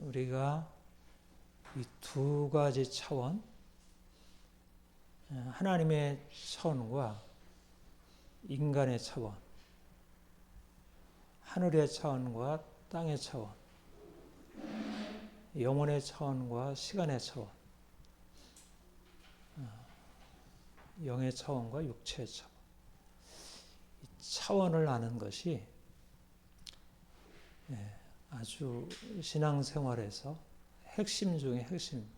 우리가 이 두 가지 차원, 하나님의 차원과 인간의 차원, 하늘의 차원과 땅의 차원, 영혼의 차원과 시간의 차원, 영의 차원과 육체의 차원. 이 차원을 아는 것이 아주 신앙생활에서 핵심 중에 핵심입니다.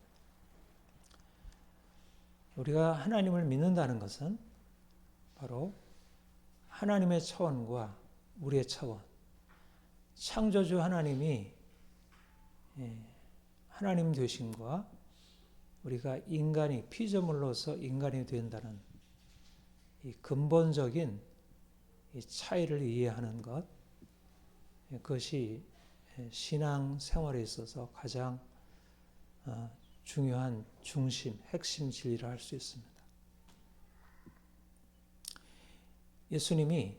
우리가 하나님을 믿는다는 것은 바로 하나님의 차원과 우리의 차원, 창조주 하나님이 하나님 되심과 우리가 인간이 피조물로서 인간이 된다는 이 근본적인 이 차이를 이해하는 것, 그것이 신앙 생활에 있어서 가장 중요한 중심, 핵심 진리라 할 수 있습니다. 예수님이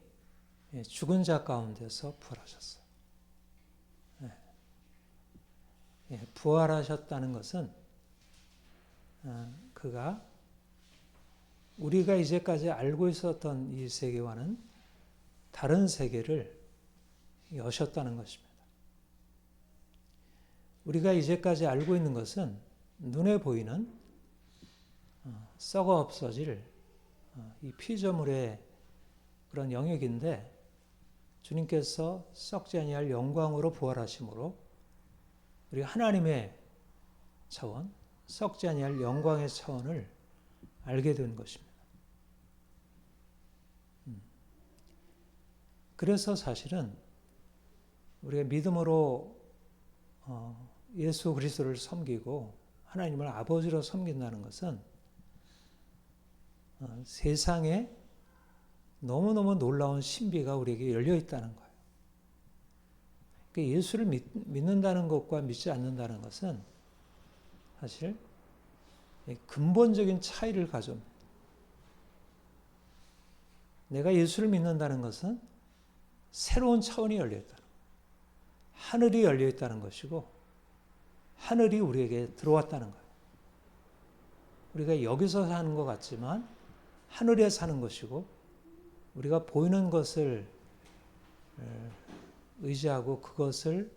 죽은 자 가운데서 부활하셨어요. 부활하셨다는 것은 그가 우리가 이제까지 알고 있었던 이 세계와는 다른 세계를 여셨다는 것입니다. 우리가 이제까지 알고 있는 것은 눈에 보이는 썩어 없어질 이 피조물의 그런 영역인데 주님께서 썩지 아니할 영광으로 부활하심으로 우리 하나님의 차원, 썩지 아니할 영광의 차원을 알게 된 것입니다. 그래서 사실은 우리가 믿음으로 예수 그리스도를 섬기고 하나님을 아버지로 섬긴다는 것은 세상에 너무너무 놀라운 신비가 우리에게 열려 있다는 거예요. 그러니까 예수를 믿는다는 것과 믿지 않는다는 것은 사실 근본적인 차이를 가져옵니다. 내가 예수를 믿는다는 것은 새로운 차원이 열려 있다는 거예요. 하늘이 열려 있다는 것이고 하늘이 우리에게 들어왔다는 거예요. 우리가 여기서 사는 것 같지만 하늘에 사는 것이고 우리가 보이는 것을 의지하고 그것을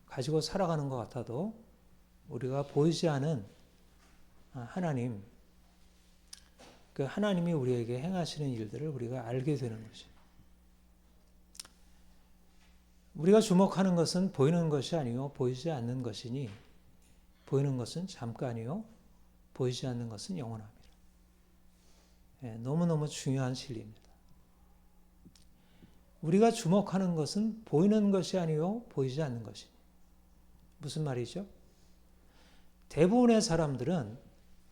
가지고 살아가는 것 같아도 우리가 보이지 않은 하나님, 그 하나님이 우리에게 행하시는 일들을 우리가 알게 되는 것이에요. 우리가 주목하는 것은 보이는 것이 아니요 보이지 않는 것이니 보이는 것은 잠깐이요 보이지 않는 것은 영원합니다. 너무너무 중요한 진리입니다. 우리가 주목하는 것은 보이는 것이 아니요 보이지 않는 것이니. 무슨 말이죠? 대부분의 사람들은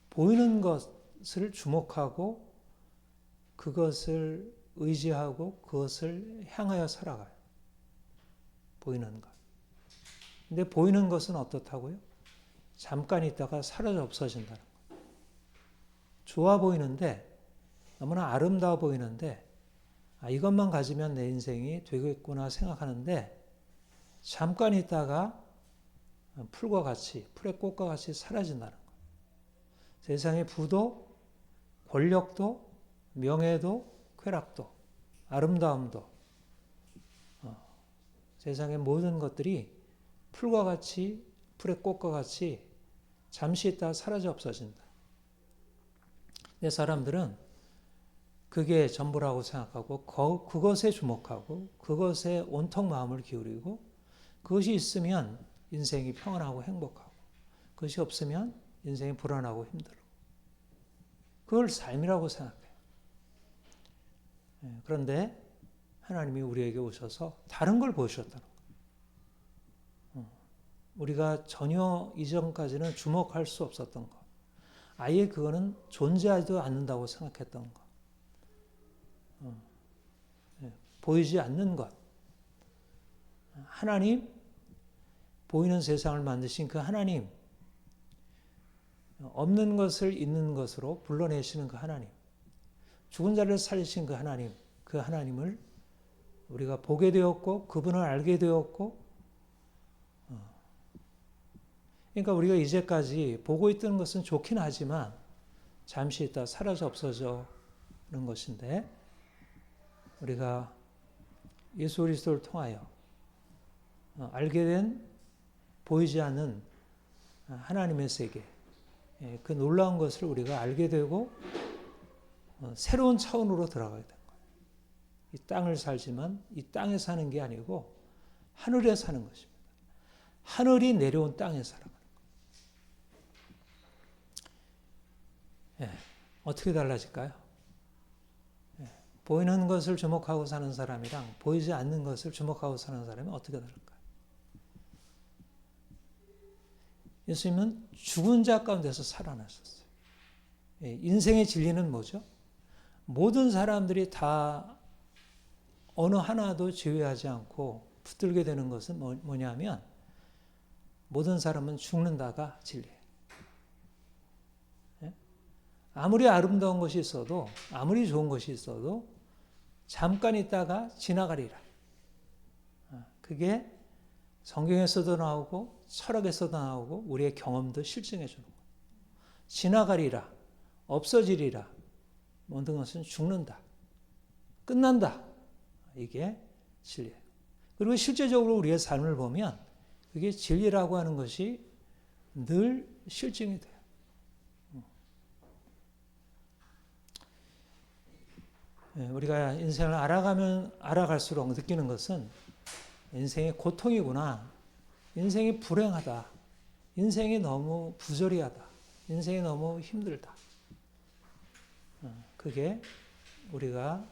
보이는 것을 주목하고 그것을 의지하고 그것을 향하여 살아가요. 보이는 것. 근데 보이는 것은 어떻다고요? 잠깐 있다가 사라져 없어진다는 거예요. 좋아 보이는데 너무나 아름다워 보이는데 이것만 가지면 내 인생이 되겠구나 생각하는데 잠깐 있다가 풀과 같이, 풀의 꽃과 같이 사라진다는 거예요. 세상의 부도, 권력도, 명예도, 쾌락도, 아름다움도 세상의 모든 것들이 풀과 같이, 풀의 꽃과 같이 잠시 있다가 사라져 없어진다. 근데 사람들은 그게 전부라고 생각하고 그것에 주목하고 그것에 온통 마음을 기울이고 그것이 있으면 인생이 평안하고 행복하고 그것이 없으면 인생이 불안하고 힘들고 그걸 삶이라고 생각해요. 그런데 하나님이 우리에게 오셔서 다른 걸 보여주셨다는 거예요. 우리가 전혀 이전까지는 주목할 수 없었던 것. 아예 그거는 존재하지도 않는다고 생각했던 것. 보이지 않는 것. 하나님, 보이는 세상을 만드신 그 하나님, 없는 것을 있는 것으로 불러내시는 그 하나님, 죽은 자를 살리신 그 하나님, 그 하나님을 우리가 보게 되었고 그분을 알게 되었고 그러니까 우리가 이제까지 보고 있던 것은 좋긴 하지만 잠시 있다 사라져 없어져는 것인데, 우리가 예수 그리스도를 통하여 알게 된 보이지 않는 하나님의 세계, 그 놀라운 것을 우리가 알게 되고 새로운 차원으로 들어가게 된 거예요. 이 땅을 살지만 이 땅에 사는 게 아니고 하늘에 사는 것입니다. 하늘이 내려온 땅에 살아가는 거예요. 어떻게 달라질까요? 보이는 것을 주목하고 사는 사람이랑 보이지 않는 것을 주목하고 사는 사람이 어떻게 다를까요? 예수님은 죽은 자 가운데서 살아나셨어요. 인생의 진리는 뭐죠? 모든 사람들이 다 어느 하나도 제외하지 않고 붙들게 되는 것은 뭐냐면, 모든 사람은 죽는다가 진리예요. 아무리 아름다운 것이 있어도, 아무리 좋은 것이 있어도 잠깐 있다가 지나가리라. 그게 성경에서도 나오고 철학에서도 나오고 우리의 경험도 실증해 주는 거예요. 지나가리라, 없어지리라, 모든 것은 죽는다, 끝난다. 이게 진리예요. 그리고 실제적으로 우리의 삶을 보면 그게 진리라고 하는 것이 늘 실증이 돼요. 우리가 인생을 알아가면 알아갈수록 느끼는 것은 인생이 고통이구나, 인생이 불행하다, 인생이 너무 부조리하다, 인생이 너무 힘들다. 그게 우리가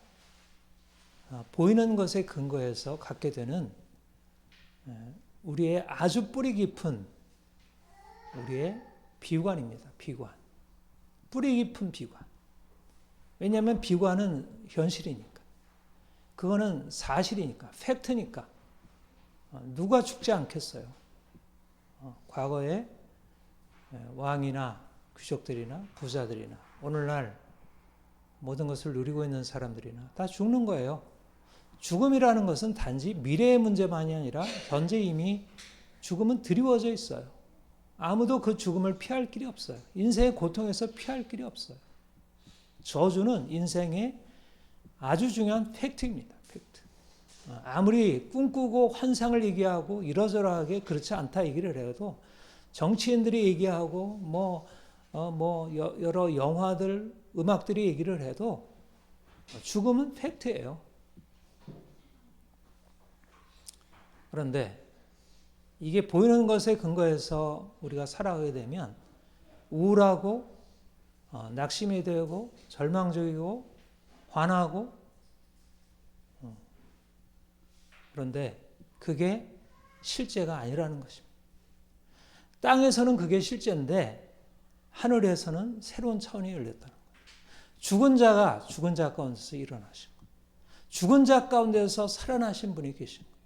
보이는 것에 근거해서 갖게 되는 우리의 아주 뿌리 깊은 우리의 비관입니다. 비관. 뿌리 깊은 비관. 왜냐하면 비관은 현실이니까. 그거는 사실이니까, 팩트니까. 누가 죽지 않겠어요. 과거에 왕이나 귀족들이나 부자들이나 오늘날 모든 것을 누리고 있는 사람들이나 다 죽는 거예요. 죽음이라는 것은 단지 미래의 문제만이 아니라 현재 이미 죽음은 드리워져 있어요. 아무도 그 죽음을 피할 길이 없어요. 인생의 고통에서 피할 길이 없어요. 저주는 인생의 아주 중요한 팩트입니다. 팩트. 아무리 꿈꾸고 환상을 얘기하고 이러저러하게 그렇지 않다 얘기를 해도, 정치인들이 얘기하고 여러 영화들, 음악들이 얘기를 해도 죽음은 팩트예요. 그런데 이게 보이는 것에 근거해서 우리가 살아가게 되면 우울하고 낙심이 되고 절망적이고 화나고, 그런데 그게 실제가 아니라는 것입니다. 땅에서는 그게 실제인데 하늘에서는 새로운 차원이 열렸다는 거예요. 죽은 자가 죽은 자 가운데서 일어나신 거예요. 죽은 자 가운데서 살아나신 분이 계신 거예요.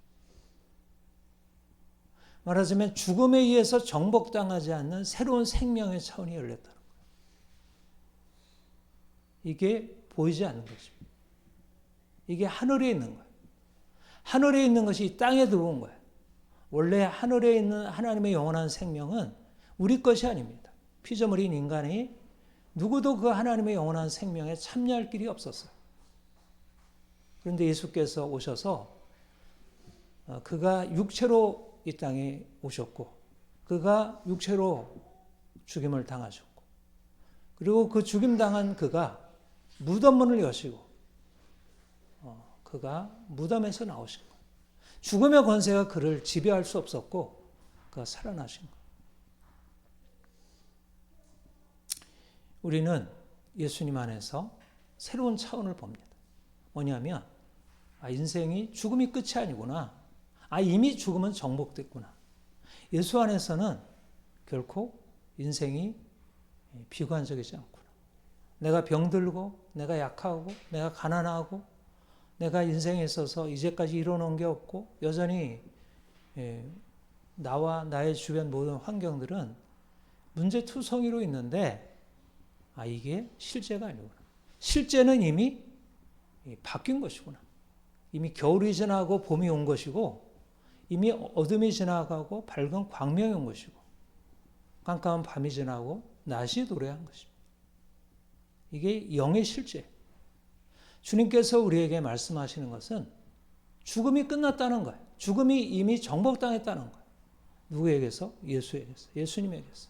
말하자면 죽음에 의해서 정복당하지 않는 새로운 생명의 차원이 열렸다는 거예요. 이게 보이지 않는 것입니다. 이게 하늘에 있는 거예요. 하늘에 있는 것이 이 땅에 들어온 거예요. 원래 하늘에 있는 하나님의 영원한 생명은 우리 것이 아닙니다. 피조물인 인간이 누구도 그 하나님의 영원한 생명에 참여할 길이 없었어요. 그런데 예수께서 오셔서 그가 육체로 이 땅에 오셨고, 그가 육체로 죽임을 당하셨고, 그리고 그 죽임당한 그가 무덤문을 여시고 그가 무덤에서 나오신 거예요. 죽음의 권세가 그를 지배할 수 없었고 그가 살아나신 거예요. 우리는 예수님 안에서 새로운 차원을 봅니다. 뭐냐면 인생이 죽음이 끝이 아니구나. 이미 죽음은 정복됐구나. 예수 안에서는 결코 인생이 비관적이지 않구나. 내가 병들고, 내가 약하고, 내가 가난하고, 내가 인생에 있어서 이제까지 이뤄놓은 게 없고, 여전히 나와 나의 주변 모든 환경들은 문제투성이로 있는데, 이게 실제가 아니구나. 실제는 이미 바뀐 것이구나. 이미 겨울이 지나고 봄이 온 것이고, 이미 어둠이 지나가고 밝은 광명이 온 것이고, 깜깜한 밤이 지나고 낮이 도래한 것입니다. 이게 영의 실제. 주님께서 우리에게 말씀하시는 것은 죽음이 끝났다는 거예요. 죽음이 이미 정복당했다는 거예요. 누구에게서? 예수에게서. 예수님에게서.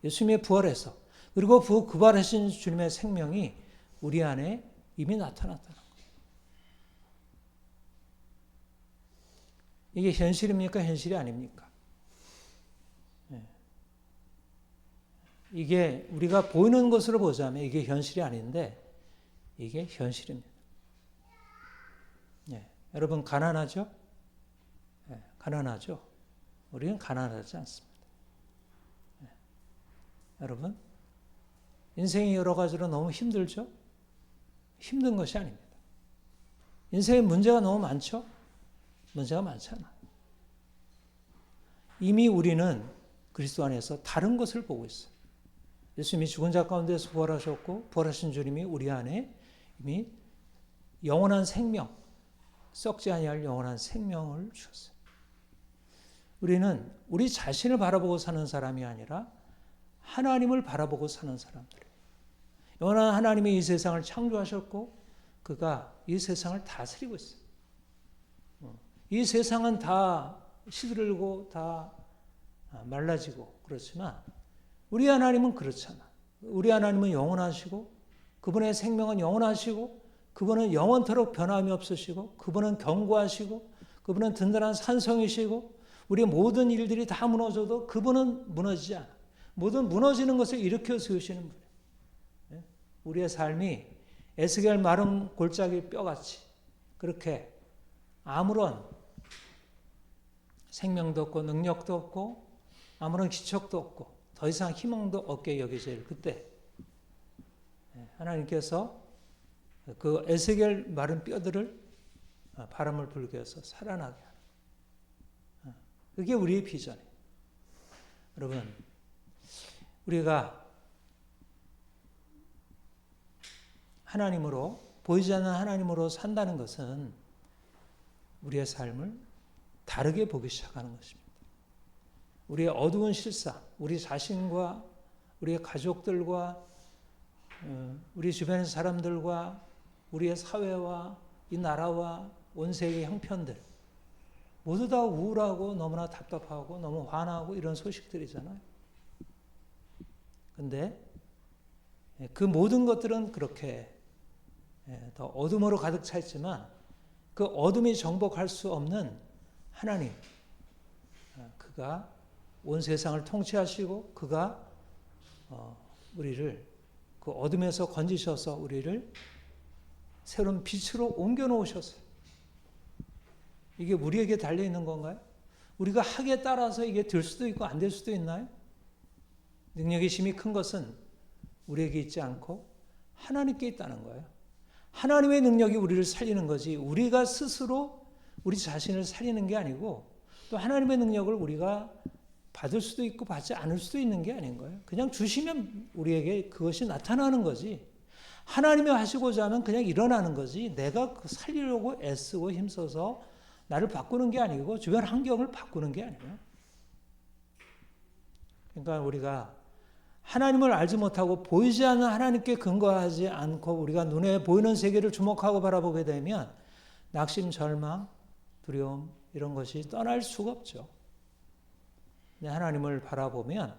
예수님의 부활에서. 그리고 부활하신 주님의 생명이 우리 안에 이미 나타났다는 거예요. 이게 현실입니까? 현실이 아닙니까? 이게 우리가 보이는 것으로 보자면 이게 현실이 아닌데 이게 현실입니다. 여러분 가난하죠? 가난하죠? 우리는 가난하지 않습니다. 여러분 인생이 여러 가지로 너무 힘들죠? 힘든 것이 아닙니다. 인생에 문제가 너무 많죠? 문제가 많잖아. 이미 우리는 그리스도 안에서 다른 것을 보고 있어요. 예수님이 죽은 자 가운데서 부활하셨고 부활하신 주님이 우리 안에 이미 영원한 생명, 썩지 아니할 영원한 생명을 주셨어요. 우리는 우리 자신을 바라보고 사는 사람이 아니라 하나님을 바라보고 사는 사람들이에요. 영원한 하나님이 이 세상을 창조하셨고 그가 이 세상을 다스리고 있어요. 이 세상은 다 시들고 다 말라지고 그렇지만 우리 하나님은 그렇잖아. 우리 하나님은 영원하시고 그분의 생명은 영원하시고 그분은 영원토록 변함이 없으시고 그분은 견고하시고 그분은 든든한 산성이시고 우리의 모든 일들이 다 무너져도 그분은 무너지지 않아. 모든 무너지는 것을 일으켜 세우시는 분이에요. 우리의 삶이 에스겔 마른 골짜기 뼈같이 그렇게 아무런 생명도 없고 능력도 없고 아무런 기척도 없고 더 이상 희망도 없게 여겨질 그때 하나님께서 그 에스겔 마른 뼈들을 바람을 불게 해서 살아나게 하는 그게 우리의 비전이에요. 여러분 우리가 하나님으로 보이지 않는 하나님으로 산다는 것은 우리의 삶을 다르게 보기 시작하는 것입니다. 우리의 어두운 실상, 우리 자신과 우리의 가족들과 우리 주변의 사람들과 우리의 사회와 이 나라와 온 세계의 형편들 모두 다 우울하고 너무나 답답하고 너무 화나고 이런 소식들이잖아요. 근데 그 모든 것들은 그렇게 더 어둠으로 가득 차 있지만 그 어둠이 정복할 수 없는 하나님, 그가 온 세상을 통치하시고 그가 우리를 그 어둠에서 건지셔서 우리를 새로운 빛으로 옮겨 놓으셨어요. 이게 우리에게 달려있는 건가요? 우리가 학에 따라서 이게 될 수도 있고 안 될 수도 있나요? 능력의 힘이 큰 것은 우리에게 있지 않고 하나님께 있다는 거예요. 하나님의 능력이 우리를 살리는 거지 우리가 스스로 우리 자신을 살리는 게 아니고 또 하나님의 능력을 우리가 받을 수도 있고 받지 않을 수도 있는 게 아닌 거예요. 그냥 주시면 우리에게 그것이 나타나는 거지. 하나님이 하시고자 하면 그냥 일어나는 거지. 내가 살리려고 애쓰고 힘써서 나를 바꾸는 게 아니고 주변 환경을 바꾸는 게 아니에요. 그러니까 우리가 하나님을 알지 못하고 보이지 않는 하나님께 근거하지 않고 우리가 눈에 보이는 세계를 주목하고 바라보게 되면 낙심, 절망, 두려움 이런 것이 떠날 수가 없죠. 하나님을 바라보면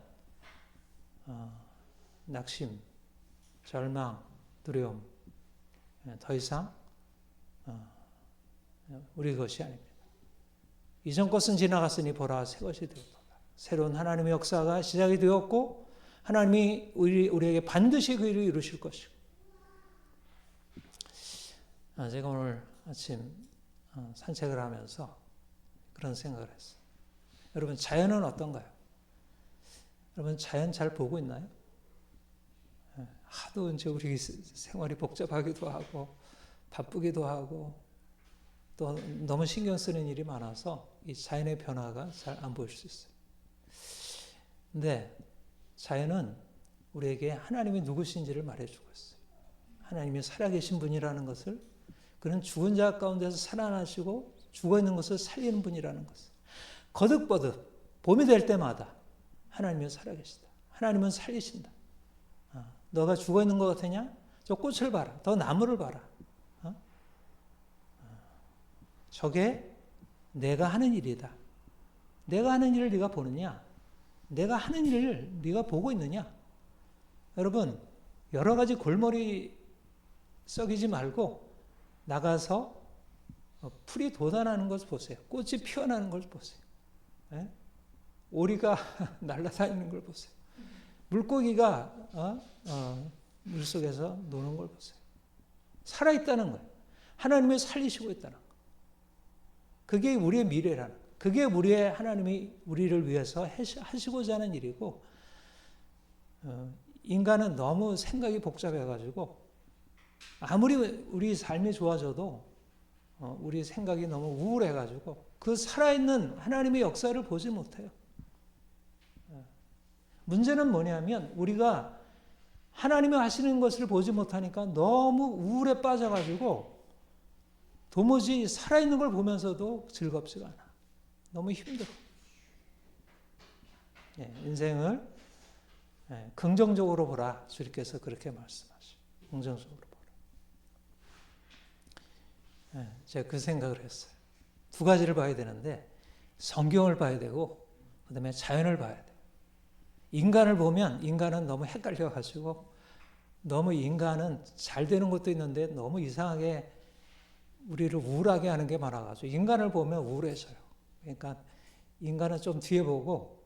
낙심, 절망, 두려움 더 이상 우리 것이 아닙니다. 이전 것은 지나갔으니 보라 새 것이 되었다. 새로운 하나님의 역사가 시작이 되었고 하나님이 우리에게 반드시 그 일을 이루실 것이고 제가 오늘 아침 산책을 하면서 그런 생각을 했어요. 여러분 자연은 어떤가요? 여러분 자연 잘 보고 있나요? 하도 이제 우리 생활이 복잡하기도 하고 바쁘기도 하고 또 너무 신경 쓰는 일이 많아서 이 자연의 변화가 잘 안 보일 수 있어요. 근데 자연은 우리에게 하나님이 누구신지를 말해주고 있어요. 하나님이 살아계신 분이라는 것을 그는 죽은 자 가운데서 살아나시고 죽어있는 것을 살리는 분이라는 것을 거듭거듭 봄이 될 때마다 하나님은 살아계시다. 하나님은 살리신다. 너가 죽어 있는 것 같으냐? 저 꽃을 봐라. 더 나무를 봐라. 저게 내가 하는 일이다. 내가 하는 일을 네가 보느냐? 내가 하는 일을 네가 보고 있느냐? 여러분, 여러 가지 골머리 썩이지 말고 나가서 풀이 돋아나는 것을 보세요. 꽃이 피어나는 걸 보세요. 예? 오리가 날아다니는 걸 보세요. 물고기가 물속에서 노는 걸 보세요. 살아있다는 거예요. 하나님이 살리시고 있다는 거예요. 그게 우리의 미래라는 거예요. 그게 하나님이 우리를 위해서 하시고자 하는 일이고, 인간은 너무 생각이 복잡해가지고 아무리 우리 삶이 좋아져도 우리 생각이 너무 우울해가지고 그 살아있는 하나님의 역사를 보지 못해요. 문제는 뭐냐면 우리가 하나님이 하시는 것을 보지 못하니까 너무 우울에 빠져가지고 도무지 살아있는 걸 보면서도 즐겁지가 않아. 너무 힘들어. 인생을 긍정적으로 보라. 주님께서 그렇게 말씀하시죠. 긍정적으로 보라. 제가 그 생각을 했어요. 두 가지를 봐야 되는데 성경을 봐야 되고 그 다음에 자연을 봐야 돼요. 인간을 보면 인간은 너무 헷갈려가지고 너무 인간은 잘 되는 것도 있는데 너무 이상하게 우리를 우울하게 하는 게 많아가지고 인간을 보면 우울해져요. 그러니까 인간은 좀 뒤에 보고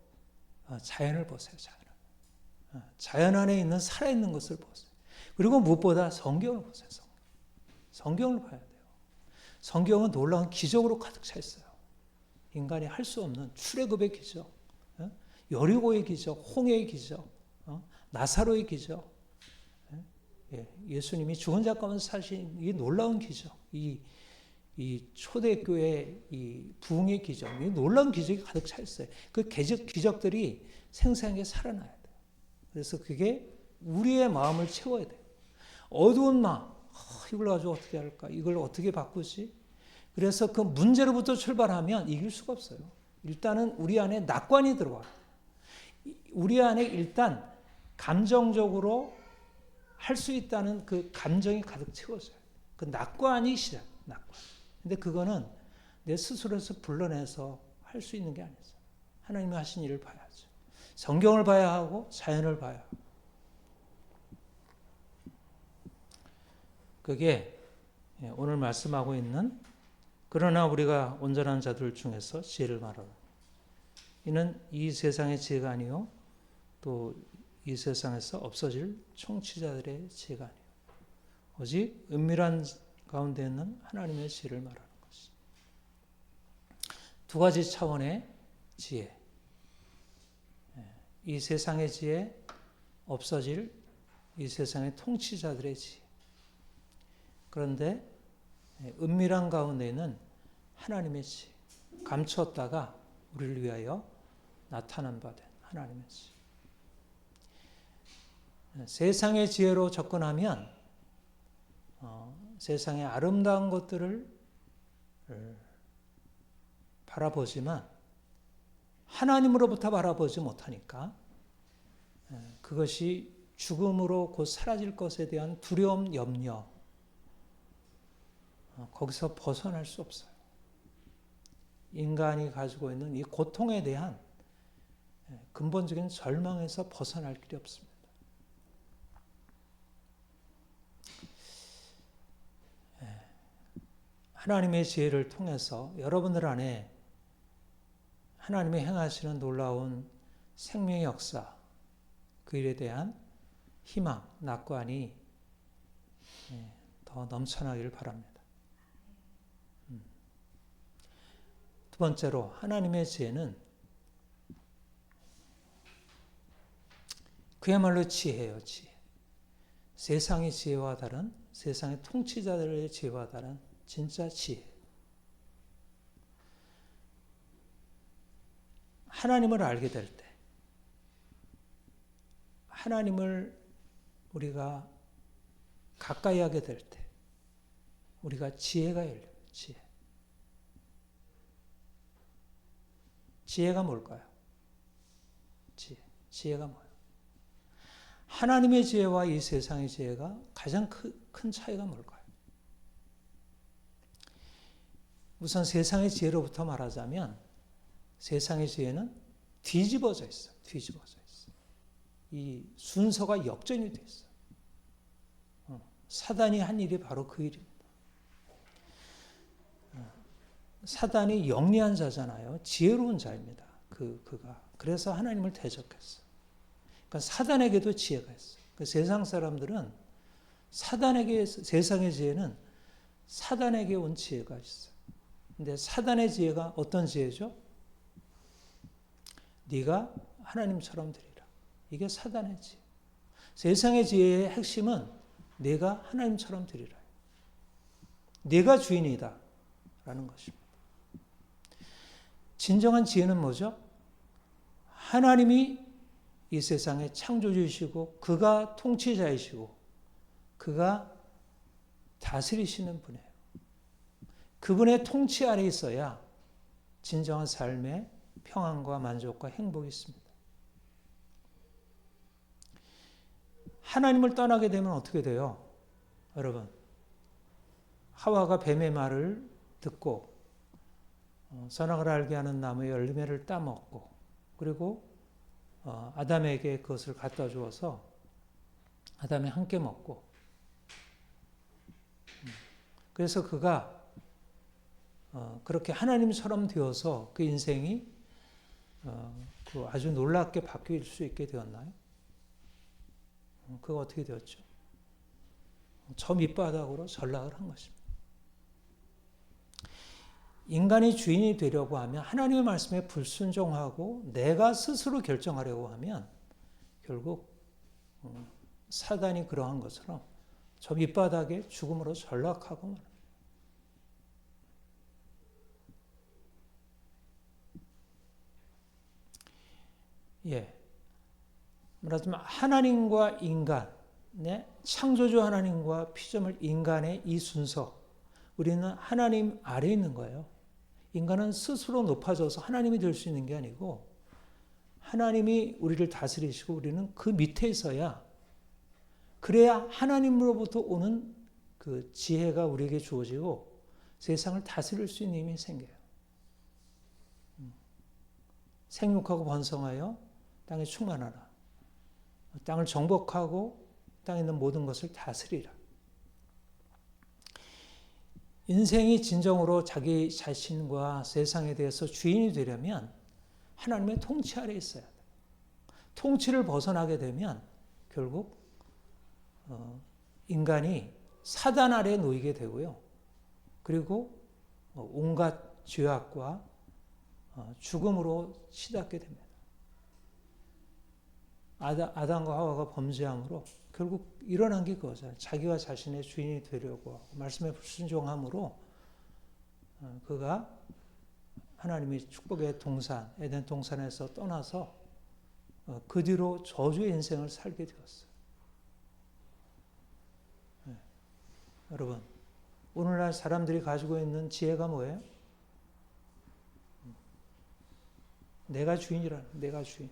자연을 보세요. 자연 안에 있는 살아있는 것을 보세요. 그리고 무엇보다 성경을 보세요. 성경을 봐야 돼요. 성경은 놀라운 기적으로 가득 차 있어요. 인간이 할 수 없는 출애굽의 기적, 여리고의 기적, 홍해의 기적, 나사로의 기적, 예수님이 죽은 자 가운데 사신 이 놀라운 기적, 이 초대교회 이 부흥의 기적, 이 놀라운 기적이 가득 차 있어요. 그 기적들이 생생하게 살아나야 돼요. 그래서 그게 우리의 마음을 채워야 돼요. 어두운 마음, 이걸 가지고 어떻게 할까? 이걸 어떻게 바꾸지? 그래서 그 문제로부터 출발하면 이길 수가 없어요. 일단은 우리 안에 낙관이 들어와요. 우리 안에 일단 감정적으로 할 수 있다는 그 감정이 가득 채워져요. 그 낙관이 시작, 낙관. 근데 그거는 내 스스로에서 불러내서 할 수 있는 게 아니죠. 하나님이 하신 일을 봐야죠. 성경을 봐야 하고 자연을 봐야 하고. 그게 오늘 말씀하고 있는 그러나 우리가 온전한 자들 중에서 지혜를 말하라. 이는 이 세상의 지혜가 아니요 또 이 세상에서 없어질 총치자들의 지혜가 아니요 오직 은밀한 가운데 있는 하나님의 지혜를 말하는 것이. 두 가지 차원의 지혜. 이 세상의 지혜, 없어질 이 세상의 통치자들의 지혜. 그런데 은밀한 가운데는 하나님의 지혜, 감추었다가 우리를 위하여 나타난 바 된 하나님의 지혜. 세상의 지혜로 접근하면 세상의 아름다운 것들을 바라보지만 하나님으로부터 바라보지 못하니까 그것이 죽음으로 곧 사라질 것에 대한 두려움, 염려, 거기서 벗어날 수 없어요. 인간이 가지고 있는 이 고통에 대한 근본적인 절망에서 벗어날 길이 없습니다. 하나님의 지혜를 통해서 여러분들 안에 하나님이 행하시는 놀라운 생명의 역사, 그 일에 대한 희망, 낙관이 더 넘쳐나기를 바랍니다. 두 번째로 하나님의 지혜는 그야말로 지혜예요. 지혜. 세상의 지혜와 다른, 세상의 통치자들의 지혜와 다른 진짜 지혜. 하나님을 알게 될 때, 하나님을 우리가 가까이 하게 될 때, 우리가 지혜가 열려요. 지혜. 지혜가 뭘까요? 지혜. 지혜가 뭐예요? 하나님의 지혜와 이 세상의 지혜가 가장 큰 차이가 뭘까요? 우선 세상의 지혜로부터 말하자면 세상의 지혜는 뒤집어져 있어. 뒤집어져 있어. 이 순서가 역전이 돼 있어. 사단이 한 일이 바로 그 일입니다. 사단이 영리한 자잖아요. 지혜로운 자입니다. 그가. 그래서 하나님을 대적했어. 그러니까 사단에게도 지혜가 있어. 그러니까 세상 사람들은 세상의 지혜는 사단에게 온 지혜가 있어. 근데 사단의 지혜가 어떤 지혜죠? 네가 하나님처럼 되리라. 이게 사단의 지혜. 세상의 지혜의 핵심은 내가 하나님처럼 되리라. 내가 주인이다. 라는 것입니다. 진정한 지혜는 뭐죠? 하나님이 이 세상의 창조주이시고 그가 통치자이시고 그가 다스리시는 분이에요. 그분의 통치 아래 있어야 진정한 삶의 평안과 만족과 행복이 있습니다. 하나님을 떠나게 되면 어떻게 돼요? 여러분, 하와가 뱀의 말을 듣고 선악을 알게 하는 나무의 열매를 따먹고 그리고 아담에게 그것을 갖다 주어서 아담이 함께 먹고 그래서 그가 그렇게 하나님처럼 되어서 그 인생이 그 아주 놀랍게 바뀔 수 있게 되었나요? 그가 어떻게 되었죠? 저 밑바닥으로 전락을 한 것입니다. 인간이 주인이 되려고 하면 하나님의 말씀에 불순종하고 내가 스스로 결정하려고 하면 결국 사단이 그러한 것처럼 저 밑바닥에 죽음으로 전락하고 맙니다. 예. 말하자면 하나님과 인간의 창조주 하나님과 피조물 인간의 이 순서 우리는 하나님 아래에 있는 거예요. 인간은 스스로 높아져서 하나님이 될 수 있는 게 아니고 하나님이 우리를 다스리시고 우리는 그 밑에 있어야 그래야 하나님으로부터 오는 그 지혜가 우리에게 주어지고 세상을 다스릴 수 있는 힘이 생겨요. 생육하고 번성하여 땅에 충만하라. 땅을 정복하고 땅에 있는 모든 것을 다스리라. 인생이 진정으로 자기 자신과 세상에 대해서 주인이 되려면 하나님의 통치 아래 있어야 돼. 통치를 벗어나게 되면 결국 인간이 사단 아래에 놓이게 되고요. 그리고 온갖 죄악과 죽음으로 치닫게 됩니다. 아담과 하와가 범죄함으로 결국 일어난 게 그거잖아요. 자기가 자신의 주인이 되려고 하고 말씀에 불순종함으로 그가 하나님이 축복의 동산, 에덴 동산에서 떠나서 그 뒤로 저주의 인생을 살게 되었어요. 네. 여러분, 오늘날 사람들이 가지고 있는 지혜가 뭐예요? 내가 주인이라는, 내가 주인.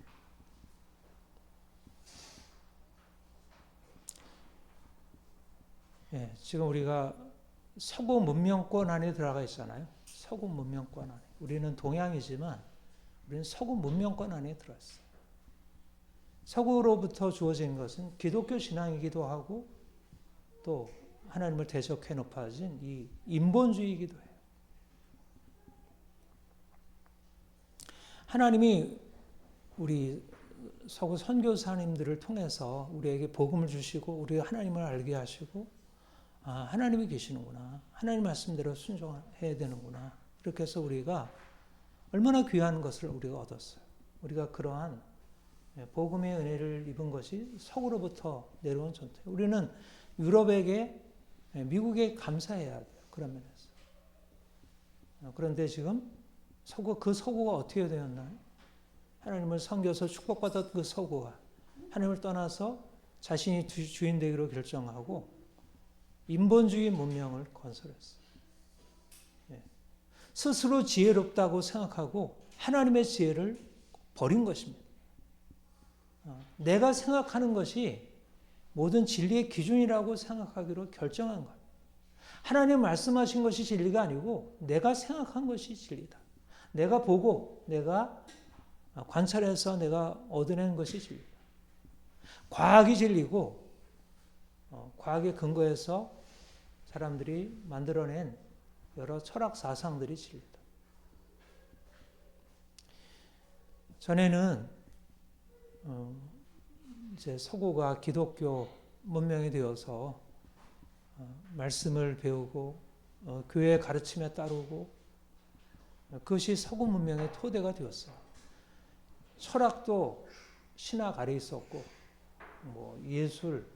예, 지금 우리가 서구 문명권 안에 들어가 있잖아요. 서구 문명권 안에. 우리는 동양이지만 우리는 서구 문명권 안에 들어있어요. 서구로부터 주어진 것은 기독교 신앙이기도 하고 또 하나님을 대적해 높아진 이 인본주의이기도 해요. 하나님이 우리 서구 선교사님들을 통해서 우리에게 복음을 주시고 우리가 하나님을 알게 하시고 하나님이 계시는구나. 하나님 말씀대로 순종해야 되는구나. 이렇게 해서 우리가 얼마나 귀한 것을 우리가 얻었어요. 우리가 그러한 복음의 은혜를 입은 것이 서구로부터 내려온 전토예요. 우리는 유럽에게, 미국에 감사해야 돼요. 그런 면에서. 그런데 지금 그 서구가 어떻게 되었나요? 하나님을 섬겨서 축복받았던 그 서구가 하나님을 떠나서 자신이 주인 되기로 결정하고 인본주의 문명을 건설했어요. 스스로 지혜롭다고 생각하고 하나님의 지혜를 버린 것입니다. 내가 생각하는 것이 모든 진리의 기준이라고 생각하기로 결정한 거예요. 하나님 말씀하신 것이 진리가 아니고 내가 생각한 것이 진리다. 내가 보고 내가 관찰해서 내가 얻어낸 것이 진리다. 과학이 진리고 과학의 근거에서 사람들이 만들어낸 여러 철학 사상들이 진리다. 전에는 이제 서구가 기독교 문명이 되어서 말씀을 배우고 교회의 가르침에 따르고 그것이 서구 문명의 토대가 되었어요. 철학도 신학 아래 있었고 예술,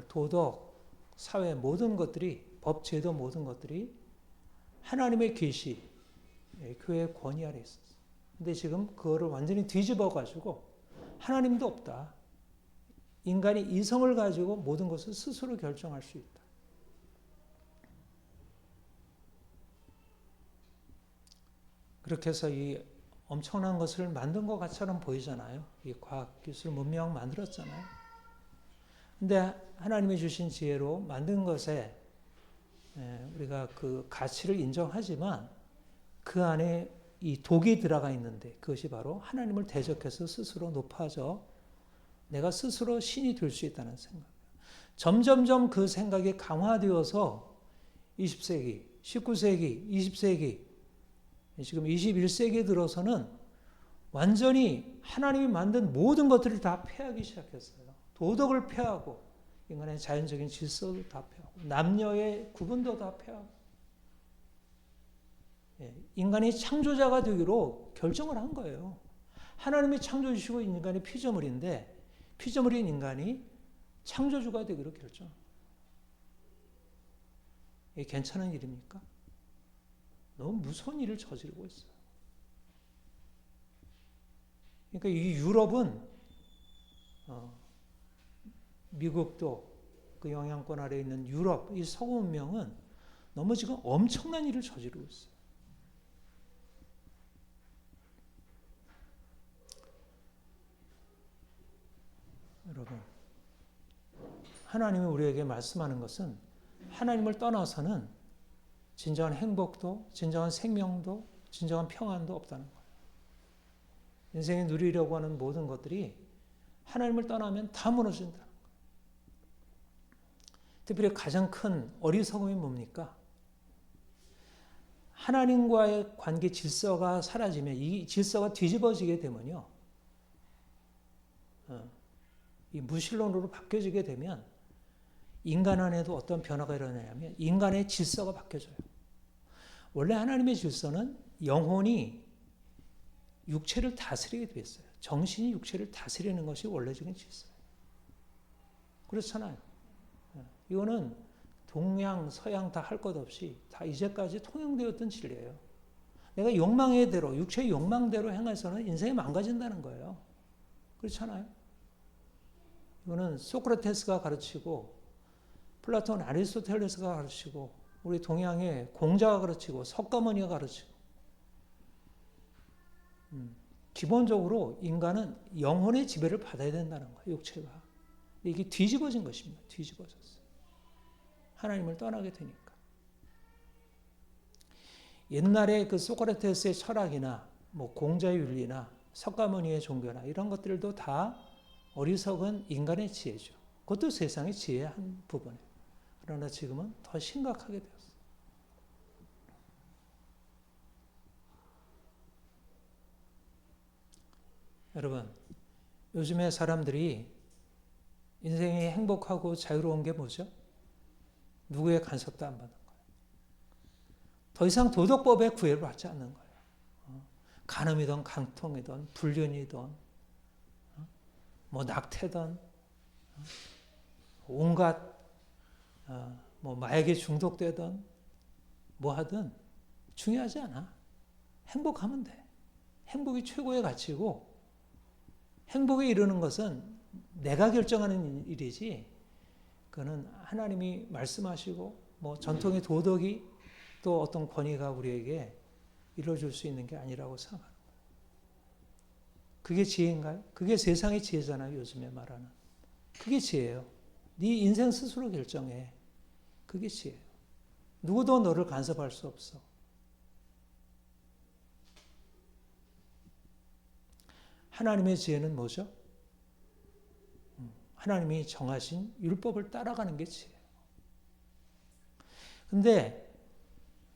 도덕, 사회 모든 것들이 법, 제도 모든 것들이 하나님의 계시, 교회의 권위 아래 있었어요. 근데 지금 그거를 완전히 뒤집어 가지고 하나님도 없다. 인간이 이성을 가지고 모든 것을 스스로 결정할 수 있다. 그렇게 해서 이 엄청난 것을 만든 것 같처럼 보이잖아요. 이 과학기술 문명 만들었잖아요. 근데 하나님이 주신 지혜로 만든 것에 우리가 그 가치를 인정하지만 그 안에 이 독이 들어가 있는데 그것이 바로 하나님을 대적해서 스스로 높아져 내가 스스로 신이 될 수 있다는 생각. 점점점 그 생각이 강화되어서 20세기, 19세기, 20세기, 지금 21세기에 들어서는 완전히 하나님이 만든 모든 것들을 다 폐하기 시작했어요. 도덕을 폐하고 인간의 자연적인 질서도 다 폐하고 남녀의 구분도 다 폐하고 인간이 창조자가 되기로 결정을 한 거예요. 하나님이 창조주시고 인간이 피조물인데 피조물인 인간이 창조주가 되기로 결정. 이게 괜찮은 일입니까? 너무 무서운 일을 저지르고 있어요. 그러니까 이 유럽은 미국도 그 영향권 아래에 있는 유럽, 이 서구 문명은 너무 지금 엄청난 일을 저지르고 있어요. 여러분, 하나님이 우리에게 말씀하는 것은 하나님을 떠나서는 진정한 행복도, 진정한 생명도, 진정한 평안도 없다는 거예요. 인생에 누리려고 하는 모든 것들이 하나님을 떠나면 다 무너진다는 거예요. 특별히 가장 큰 어리석음이 뭡니까? 하나님과의 관계 질서가 사라지면, 이 질서가 뒤집어지게 되면요. 이 무신론으로 바뀌어지게 되면 인간 안에도 어떤 변화가 일어나냐면 인간의 질서가 바뀌어져요. 원래 하나님의 질서는 영혼이 육체를 다스리게 되어 있어요. 정신이 육체를 다스리는 것이 원래적인 질서예요. 그렇잖아요. 이거는 동양, 서양 다 할 것 없이 다 이제까지 통용되었던 진리예요. 내가 욕망의 대로, 육체의 욕망대로 행해서는 인생이 망가진다는 거예요. 그렇잖아요. 이거는 소크라테스가 가르치고 플라톤, 아리스토텔레스가 가르치고 우리 동양의 공자가 가르치고 석가모니가 가르치고 기본적으로 인간은 영혼의 지배를 받아야 된다는 거예요. 육체가. 이게 뒤집어진 것입니다. 뒤집어졌어요. 하나님을 떠나게 되니까. 옛날에 그 소크라테스의 철학이나 공자의 윤리나 석가모니의 종교나 이런 것들도 다 어리석은 인간의 지혜죠. 그것도 세상의 지혜의 한 부분이에요. 그러나 지금은 더 심각하게 되었어요. 여러분, 요즘에 사람들이 인생이 행복하고 자유로운 게 뭐죠? 누구의 간섭도 안 받는 거예요. 더 이상 도덕법에 구애를 받지 않는 거예요. 간음이든 강통이든 불륜이든 낙태든 온갖 마약에 중독되든 하든 중요하지 않아. 행복하면 돼. 행복이 최고의 가치고 행복에 이르는 것은 내가 결정하는 일이지 그거는 하나님이 말씀하시고 전통의 도덕이 또 어떤 권위가 우리에게 이루어줄 수 있는 게 아니라고 생각합니다. 그게 지혜인가요? 그게 세상의 지혜잖아요. 요즘에 말하는. 그게 지혜예요. 네 인생 스스로 결정해. 그게 지혜예요. 누구도 너를 간섭할 수 없어. 하나님의 지혜는 뭐죠? 하나님이 정하신 율법을 따라가는 게 지혜예요. 근데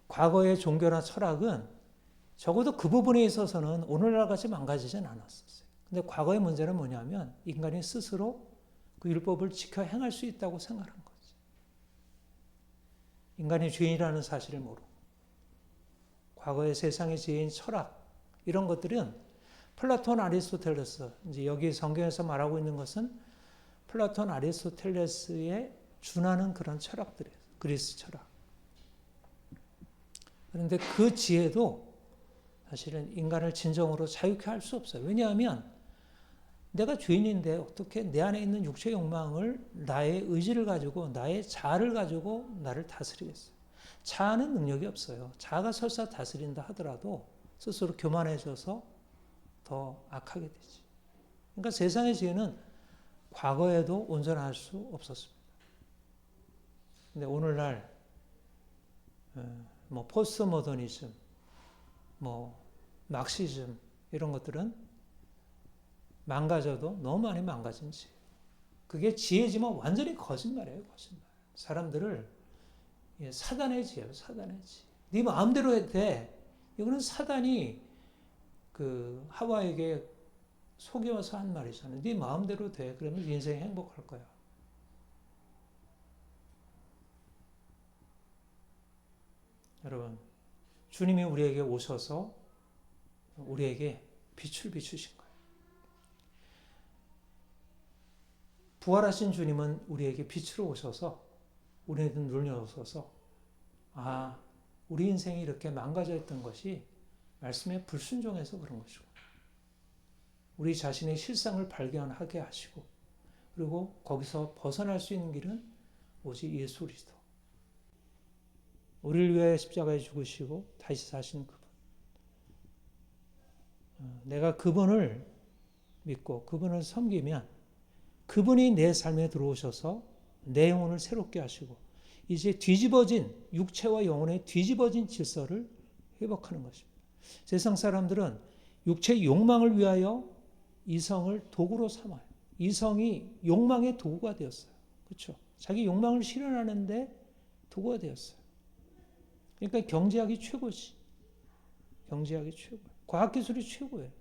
과거의 종교나 철학은 적어도 그 부분에 있어서는 오늘날 같이 망가지진 않았었어요. 근데 과거의 문제는 뭐냐면 인간이 스스로 그 율법을 지켜 행할 수 있다고 생각한 거지. 인간이 죄인이라는 사실을 모르고 과거의 세상의 지혜인 철학 이런 것들은 플라톤, 아리스토텔레스 이제 여기 성경에서 말하고 있는 것은 플라톤, 아리스토텔레스에 준하는 그런 철학들이에요. 그리스 철학. 그런데 그 지혜도 사실은 인간을 진정으로 자유케 할 수 없어요. 왜냐하면 내가 죄인인데 어떻게 내 안에 있는 육체 욕망을 나의 의지를 가지고 나의 자아를 가지고 나를 다스리겠어요. 자아는 능력이 없어요. 자아가 설사 다스린다 하더라도 스스로 교만해져서 더 악하게 되지. 그러니까 세상의 지혜는 과거에도 온전할 수 없었습니다. 근데 오늘날 뭐 포스트 모더니즘, 뭐 막시즘 이런 것들은 망가져도 너무 많이 망가진 지혜. 그게 지혜지만 완전히 거짓말이에요. 거짓말. 사람들을 사단의 지혜예요. 사단의 지혜. 네 마음대로 해도 돼. 이거는 사단이 그 하와에게 속여서 한 말이잖아요. 네 마음대로 돼. 그러면 인생이 행복할 거야. 여러분, 주님이 우리에게 오셔서 우리에게 빛을 비추신 거예요. 부활하신 주님은 우리에게 빛으로 오셔서 우리의 눈을 여셔서 우리 인생이 이렇게 망가져 있던 것이 말씀에 불순종해서 그런 것이고 우리 자신의 실상을 발견하게 하시고 그리고 거기서 벗어날 수 있는 길은 오직 예수 그리스도. 우리를 위해 십자가에 죽으시고 다시 사신 그분. 내가 그분을 믿고 그분을 섬기면 그분이 내 삶에 들어오셔서 내 영혼을 새롭게 하시고 이제 뒤집어진 육체와 영혼의 뒤집어진 질서를 회복하는 것입니다. 세상 사람들은 육체의 욕망을 위하여 이성을 도구로 삼아요. 이성이 욕망의 도구가 되었어요. 그렇죠? 자기 욕망을 실현하는데 도구가 되었어요. 그러니까 경제학이 최고지. 경제학이 최고예요. 과학기술이 최고예요.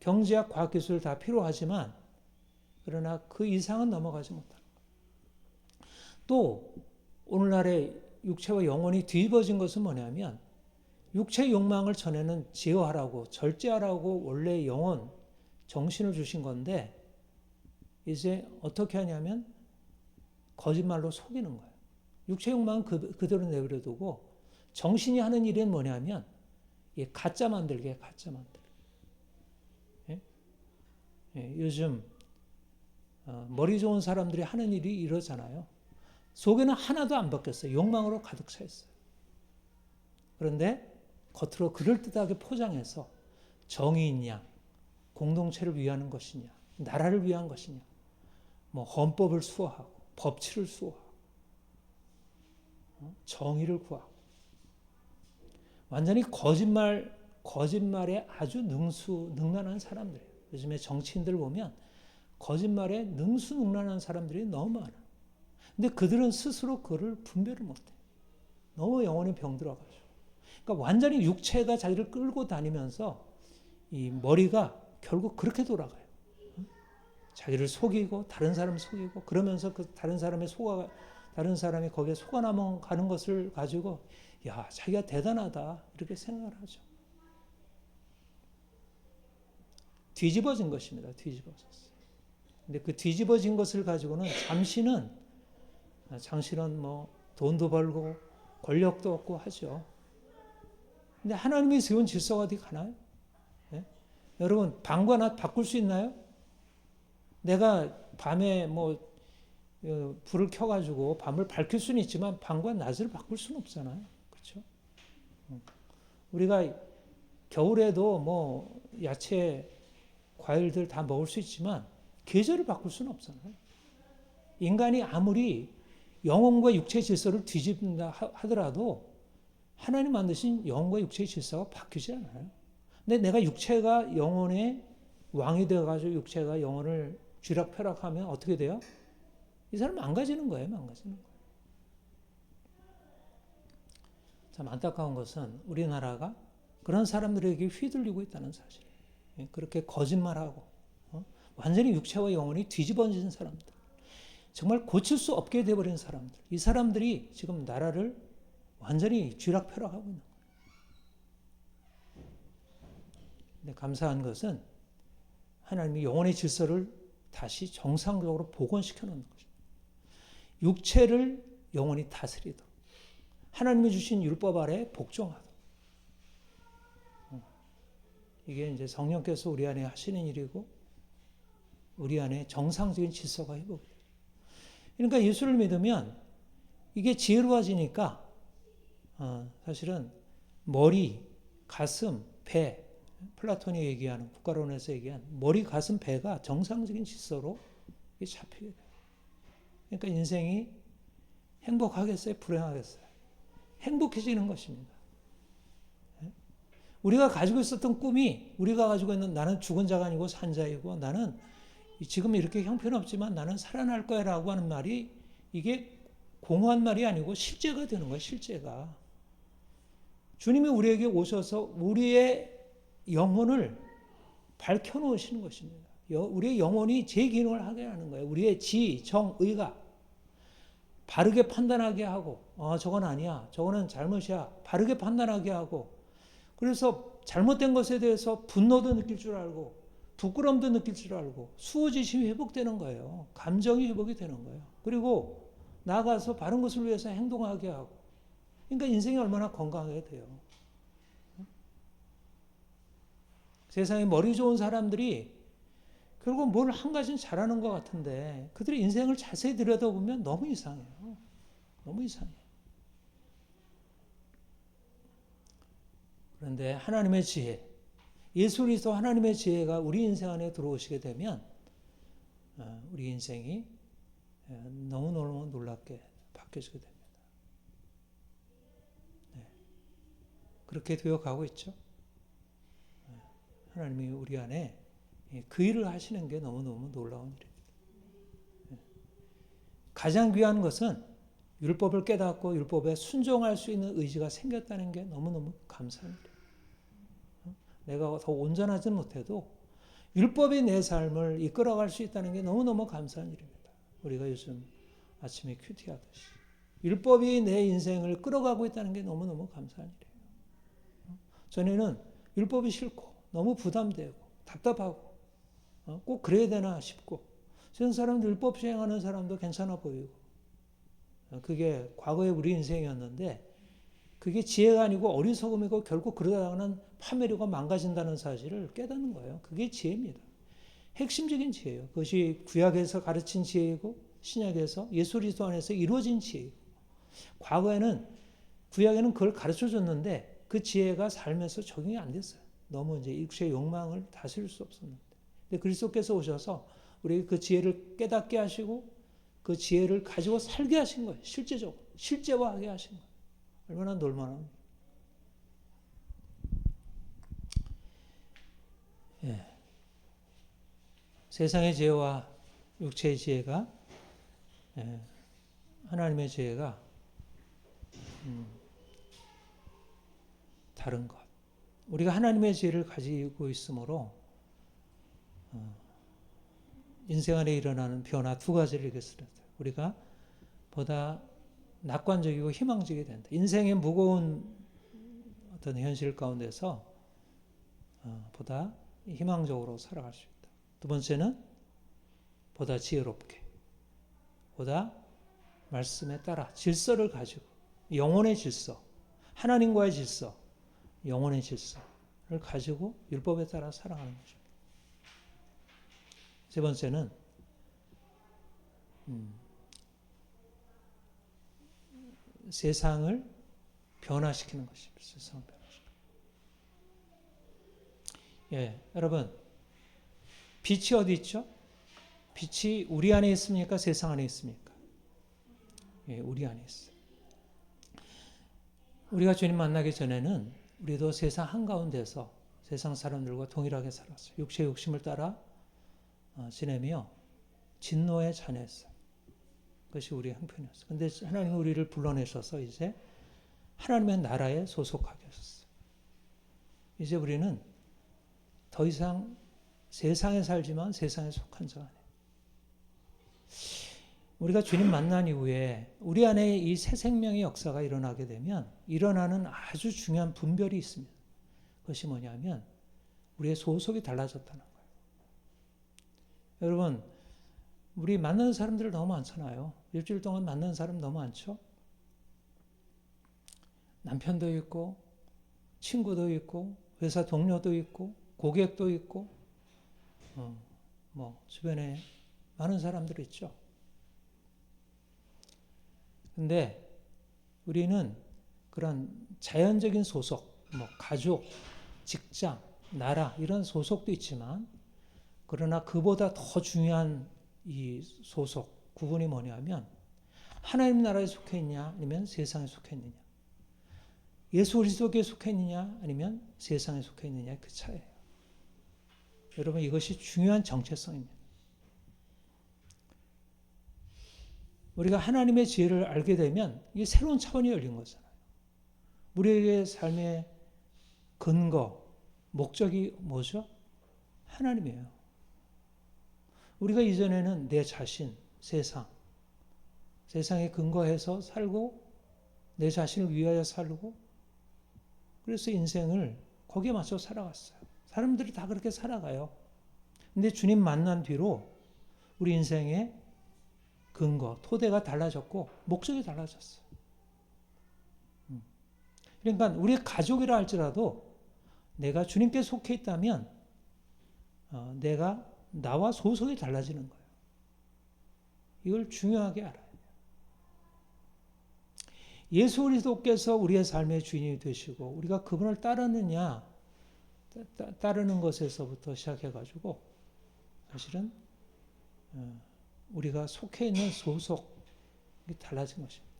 경제학, 과학기술 다 필요하지만 그러나 그 이상은 넘어가지 못하는 거예요. 또 오늘날의 육체와 영혼이 뒤집어진 것은 뭐냐면 육체의 욕망을 전에는 제어하라고 절제하라고 원래 영혼, 정신을 주신 건데 이제 어떻게 하냐면 거짓말로 속이는 거예요. 육체의 욕망은 그대로 내버려두고 정신이 하는 일은 뭐냐면 가짜 만들기, 가짜 만들기. 예? 예, 요즘 머리 좋은 사람들이 하는 일이 이러잖아요. 속에는 하나도 안 바뀌었어요. 욕망으로 가득 차 있어요. 그런데 겉으로 그럴듯하게 포장해서 정의인 양, 공동체를 위하는 것이냐, 나라를 위한 것이냐, 뭐 헌법을 수호하고 법치를 수호하고 정의를 구하고 완전히 거짓말에 아주 능란한 사람들이에요. 요즘에 정치인들 보면 거짓말에 능수능란한 사람들이 너무 많아. 근데 그들은 스스로 그를 분별을 못해. 너무 영혼이 병들어가지고. 그러니까 완전히 육체가 자기를 끌고 다니면서 이 머리가 결국 그렇게 돌아가요. 자기를 속이고 다른 사람을 속이고 그러면서 그 다른 사람이 거기에 속아남아 가는 것을 가지고 야, 자기가 대단하다 이렇게 생각을 하죠. 뒤집어진 것입니다. 뒤집어졌어요. 근데 그 뒤집어진 것을 가지고는 잠시는 뭐 돈도 벌고 권력도 얻고 하죠. 근데 하나님이 세운 질서가 어디 가나요? 네? 여러분 밤과 낮 바꿀 수 있나요? 내가 밤에 뭐 불을 켜가지고 밤을 밝힐 수는 있지만 밤과 낮을 바꿀 수는 없잖아요. 그렇죠? 우리가 겨울에도 뭐 야채 과일들 다 먹을 수 있지만 계절을 바꿀 수는 없잖아요. 인간이 아무리 영혼과 육체의 질서를 뒤집는다 하더라도 하나님 만드신 영혼과 육체의 질서가 바뀌지 않아요. 근데 내가 육체가 영혼의 왕이 되어가지고 육체가 영혼을 쥐락펴락하면 어떻게 돼요? 이 사람 망가지는 거예요. 망가지는 거예요. 참 안타까운 것은 우리나라가 그런 사람들에게 휘둘리고 있다는 사실. 그렇게 거짓말하고 완전히 육체와 영혼이 뒤집어진 사람들. 정말 고칠 수 없게 되어버린 사람들. 이 사람들이 지금 나라를 완전히 쥐락펴락하고 있는 거예요. 근데 감사한 것은 하나님이 영혼의 질서를 다시 정상적으로 복원시켜 놓는 것입니다. 육체를 영혼이 다스리도록. 하나님이 주신 율법 아래 복종하도록. 이게 이제 성령께서 우리 안에 하시는 일이고 우리 안에 정상적인 질서가 회복이 돼요. 그러니까 예수를 믿으면 이게 지혜로워지니까 사실은 머리, 가슴, 배, 플라톤이 얘기하는 국가론에서 얘기한 머리, 가슴, 배가 정상적인 질서로 잡히게 돼요. 그러니까 인생이 행복하겠어요? 불행하겠어요? 행복해지는 것입니다. 우리가 가지고 있었던 꿈이 우리가 가지고 있는 나는 죽은 자가 아니고 산 자이고 나는 지금 이렇게 형편없지만 나는 살아날 거야 라고 하는 말이 이게 공허한 말이 아니고 실제가 되는 거예요. 실제가. 주님이 우리에게 오셔서 우리의 영혼을 밝혀놓으시는 것입니다. 우리의 영혼이 제 기능을 하게 하는 거예요. 우리의 지, 정, 의가 바르게 판단하게 하고 저건 아니야. 저거는 잘못이야. 바르게 판단하게 하고 그래서 잘못된 것에 대해서 분노도 느낄 줄 알고 부끄러움도 느낄 줄 알고 수호지심이 회복되는 거예요. 감정이 회복이 되는 거예요. 그리고 나아가서 바른 것을 위해서 행동하게 하고 그러니까 인생이 얼마나 건강하게 돼요. 세상에 머리 좋은 사람들이 결국 뭘 한 가지는 잘하는 것 같은데 그들의 인생을 자세히 들여다보면 너무 이상해요. 너무 이상해요. 그런데 하나님의 지혜, 예수 그리스도 하나님의 지혜가 우리 인생 안에 들어오시게 되면 우리 인생이 너무너무 놀랍게 바뀌어지게 됩니다. 네. 그렇게 되어가고 있죠. 하나님이 우리 안에 그 일을 하시는 게 너무너무 놀라운 일입니다. 가장 귀한 것은 율법을 깨닫고 율법에 순종할 수 있는 의지가 생겼다는 게 너무너무 감사한 일이에요. 내가 더 온전하지 못해도 율법이 내 삶을 이끌어갈 수 있다는 게 너무너무 감사한 일입니다. 우리가 요즘 아침에 큐티하듯이 율법이 내 인생을 끌어가고 있다는 게 너무너무 감사한 일이에요. 전에는 율법이 싫고 너무 부담되고 답답하고 꼭 그래야 되나 싶고 세상 사람들 율법 시행하는 사람도 괜찮아 보이고 그게 과거의 우리 인생이었는데 그게 지혜가 아니고 어리석음이고 결국 그러다가는 파멸이고 망가진다는 사실을 깨닫는 거예요. 그게 지혜입니다. 핵심적인 지혜예요. 그것이 구약에서 가르친 지혜이고 신약에서 예수 그리스도 안에서 이루어진 지혜이고 과거에는 구약에는 그걸 가르쳐줬는데 그 지혜가 삶에서 적용이 안 됐어요. 너무 이제 육체의 욕망을 다스릴 수 없었는데 근데 그리스도께서 오셔서 우리에게 그 지혜를 깨닫게 하시고 그 지혜를 가지고 살게 하신 거예요. 실제적으로 실제화하게 하신 거예요. 얼마나 놀만한. 예. 세상의 지혜와 육체의 지혜가 하나님의 지혜가 다른 것. 우리가 하나님의 지혜를 가지고 있으므로 인생 안에 일어나는 변화 두 가지를 얘기했습니다. 우리가 보다 낙관적이고 희망적이 된다. 인생의 무거운 어떤 현실 가운데서 보다 희망적으로 살아갈 수 있다. 두 번째는 보다 지혜롭게, 보다 말씀에 따라 질서를 가지고 영혼의 질서, 하나님과의 질서, 영혼의 질서를 가지고 율법에 따라 살아가는 것입니다. 세 번째는 세상을 변화시키는 것입니다. 세상을 변화시키는. 예, 여러분 빛이 어디 있죠? 빛이 우리 안에 있습니까? 세상 안에 있습니까? 예, 우리 안에 있어요. 우리가 주님 만나기 전에는 우리도 세상 한가운데서 세상 사람들과 동일하게 살았어요. 육체의 욕심을 따라 지내며 진노에 자녀했어요. 그것이 우리의 형편이었어요. 그런데 하나님은 우리를 불러내셔서 이제 하나님의 나라에 소속하게 하셨어요. 이제 우리는 더 이상 세상에 살지만 세상에 속한 자 아니에요. 우리가 주님 만난 이후에 우리 안에 이 새 생명의 역사가 일어나게 되면 일어나는 아주 중요한 분별이 있습니다. 그것이 뭐냐면 우리의 소속이 달라졌다는 거예요. 여러분, 우리 만나는 사람들 너무 많잖아요. 일주일 동안 만나는 사람 너무 많죠? 남편도 있고 친구도 있고 회사 동료도 있고 고객도 있고 주변에 많은 사람들이 있죠. 근데 우리는 그런 자연적인 소속, 가족, 직장, 나라 이런 소속도 있지만 그러나 그보다 더 중요한 이 소속, 구분이 뭐냐면 하나님 나라에 속해 있냐 아니면 세상에 속해 있느냐, 예수 그리스도께 속해 있느냐 아니면 세상에 속해 있느냐, 그 차이예요. 여러분, 이것이 중요한 정체성입니다. 우리가 하나님의 지혜를 알게 되면 이게 새로운 차원이 열린 거잖아요. 우리의 삶의 근거, 목적이 뭐죠? 하나님이에요. 우리가 이전에는 내 자신, 세상에 근거해서 살고 내 자신을 위하여 살고 그래서 인생을 거기에 맞춰 살아갔어요. 사람들이 다 그렇게 살아가요. 근데 주님 만난 뒤로 우리 인생의 근거, 토대가 달라졌고 목적이 달라졌어요. 그러니까 우리 가족이라 할지라도 내가 주님께 속해 있다면 내가 나와 소속이 달라지는 거예요. 이걸 중요하게 알아야 돼요. 예수 그리스도께서 우리의 삶의 주인이 되시고 우리가 그분을 따르는 것에서부터 시작해가지고 사실은 우리가 속해 있는 소속이 달라진 것입니다.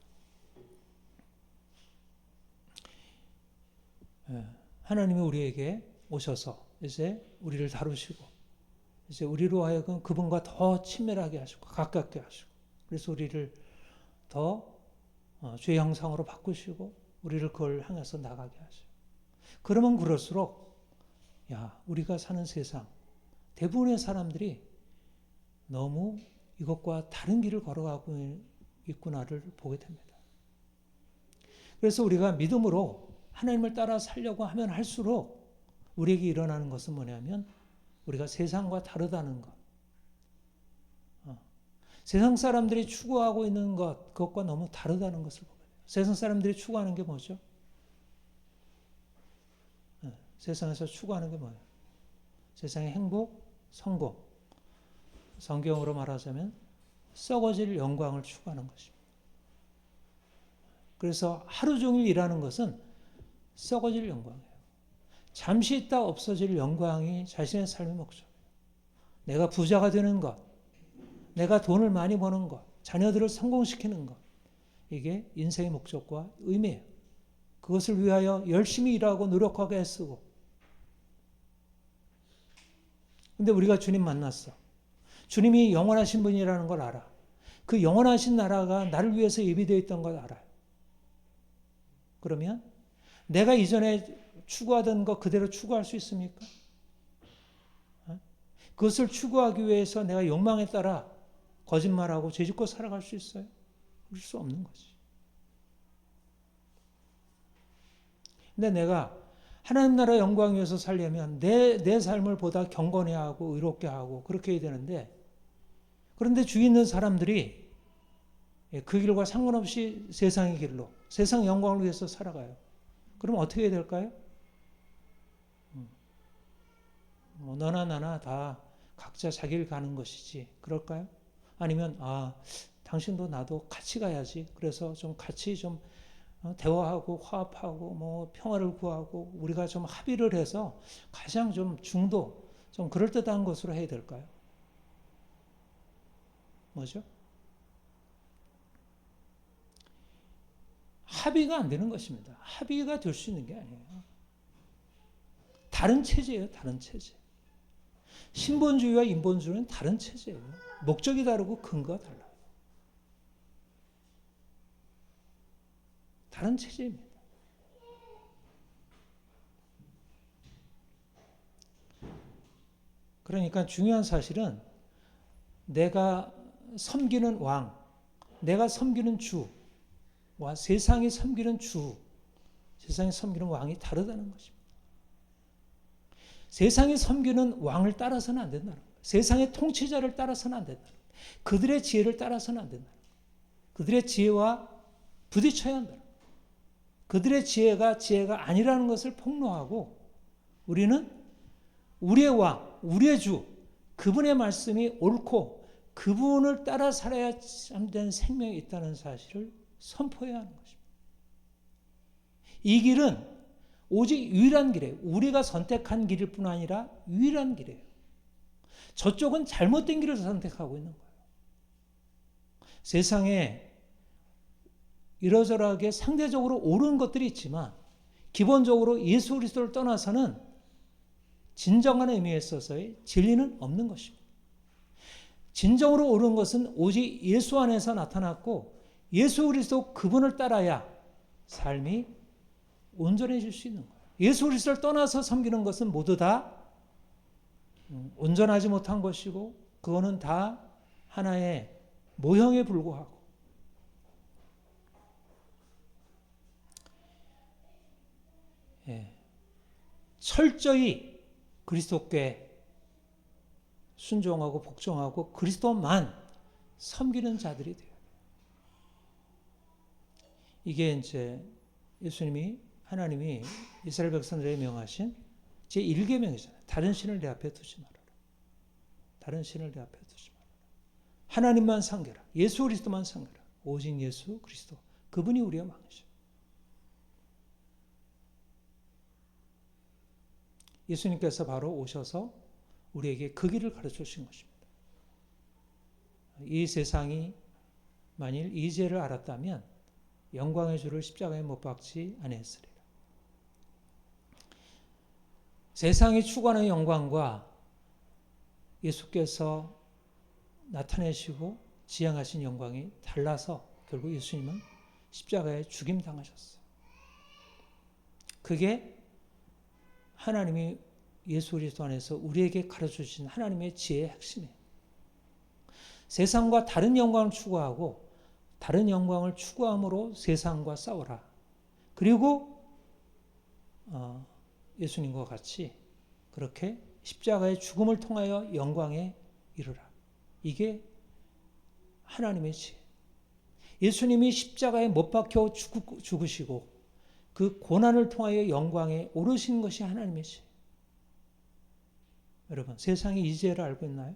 하나님이 우리에게 오셔서 이제 우리를 다루시고 이제 우리로 하여금 그분과 더 친밀하게 하시고 가깝게 하시고 그래서 우리를 더 주의 형상으로 바꾸시고 우리를 그걸 향해서 나가게 하시고 그러면 그럴수록 우리가 사는 세상 대부분의 사람들이 너무 이것과 다른 길을 걸어가고 있구나를 보게 됩니다. 그래서 우리가 믿음으로 하나님을 따라 살려고 하면 할수록 우리에게 일어나는 것은 뭐냐면 우리가 세상과 다르다는 것. 세상 사람들이 추구하고 있는 것, 그것과 너무 다르다는 것을 보게 돼요. 세상 사람들이 추구하는 게 뭐죠? 세상에서 추구하는 게 뭐예요? 세상의 행복, 성공. 성경으로 말하자면 썩어질 영광을 추구하는 것입니다. 그래서 하루 종일 일하는 것은 썩어질 영광이에요. 잠시 있다 없어질 영광이 자신의 삶의 목적이에요. 내가 부자가 되는 것, 내가 돈을 많이 버는 것, 자녀들을 성공시키는 것, 이게 인생의 목적과 의미예요. 그것을 위하여 열심히 일하고 노력하게 애쓰고. 근데 우리가 주님 만났어. 주님이 영원하신 분이라는 걸 알아. 그 영원하신 나라가 나를 위해서 예비되어 있던 걸 알아요. 그러면 내가 이전에 추구하던 것 그대로 추구할 수 있습니까? 그것을 추구하기 위해서 내가 욕망에 따라 거짓말하고 죄짓고 살아갈 수 있어요? 그럴 수 없는 거지. 근데 내가 하나님 나라 영광 위해서 살려면 내 삶을 보다 경건해야 하고 의롭게 하고 그렇게 해야 되는데 그런데 주위 있는 사람들이 그 길과 상관없이 세상의 길로 세상 영광을 위해서 살아가요. 그럼 어떻게 해야 될까요? 너나 나나 다 각자 자기 길 가는 것이지 그럴까요? 아니면 당신도 나도 같이 가야지. 그래서 좀 같이 좀 대화하고 화합하고 평화를 구하고 우리가 좀 합의를 해서 가장 좀 중도 좀 그럴듯한 것으로 해야 될까요? 뭐죠? 합의가 안 되는 것입니다. 합의가 될 수 있는 게 아니에요. 다른 체제예요. 다른 체제. 신본주의와 인본주의는 다른 체제예요. 목적이 다르고 근거가 달라요. 다른 체제입니다. 그러니까 중요한 사실은 내가 섬기는 왕, 내가 섬기는 주와 세상이 섬기는 주, 세상이 섬기는 왕이 다르다는 것입니다. 세상이 섬기는 왕을 따라서는 안 된다는 거예요. 세상의 통치자를 따라서는 안 된다는 거예요. 그들의 지혜를 따라서는 안 된다는 거예요. 그들의 지혜와 부딪혀야 한다는 거예요. 그들의 지혜가 아니라는 것을 폭로하고 우리는 우리의 왕, 우리의 주, 그분의 말씀이 옳고 그분을 따라 살아야 참된 생명이 있다는 사실을 선포해야 하는 것입니다. 이 길은 오직 유일한 길이에요. 우리가 선택한 길일 뿐 아니라 유일한 길이에요. 저쪽은 잘못된 길을 선택하고 있는 거예요. 세상에 이러저러하게 상대적으로 옳은 것들이 있지만 기본적으로 예수 그리스도를 떠나서는 진정한 의미에 있어서의 진리는 없는 것입니다. 진정으로 옳은 것은 오직 예수 안에서 나타났고 예수 그리스도 그분을 따라야 삶이 온전해질 수 있는 거예요. 예수 그리스도를 떠나서 섬기는 것은 모두 다 온전하지 못한 것이고 그거는 다 하나의 모형에 불과하고 철저히 그리스도께 순종하고 복종하고 그리스도만 섬기는 자들이 돼요. 이게 이제 하나님이 이스라엘 백성들에게 명하신 제1계명이잖아요. 다른 신을 내 앞에 두지 말아라. 다른 신을 내 앞에 두지 말아라. 하나님만 섬겨라. 예수 그리스도만 섬겨라. 오직 예수 그리스도. 그분이 우리의 왕이죠. 예수님께서 바로 오셔서 우리에게 그 길을 가르쳐 주신 것입니다. 이 세상이 만일 이 죄를 알았다면 영광의 주를 십자가에 못 박지 아니했으리라. 세상이 추구하는 영광과 예수께서 나타내시고 지향하신 영광이 달라서 결국 예수님은 십자가에 죽임당하셨어요. 그게 하나님이 예수 그리스도 안에서 우리에게 가르쳐 주신 하나님의 지혜의 핵심이에요. 세상과 다른 영광을 추구하고 다른 영광을 추구함으로 세상과 싸우라. 그리고 예수님과 같이 그렇게 십자가의 죽음을 통하여 영광에 이르라. 이게 하나님의 지혜. 예수님이 십자가에 못 박혀 죽으시고 그 고난을 통하여 영광에 오르신 것이 하나님의 지혜. 여러분, 세상이 이 지혜를 알고 있나요?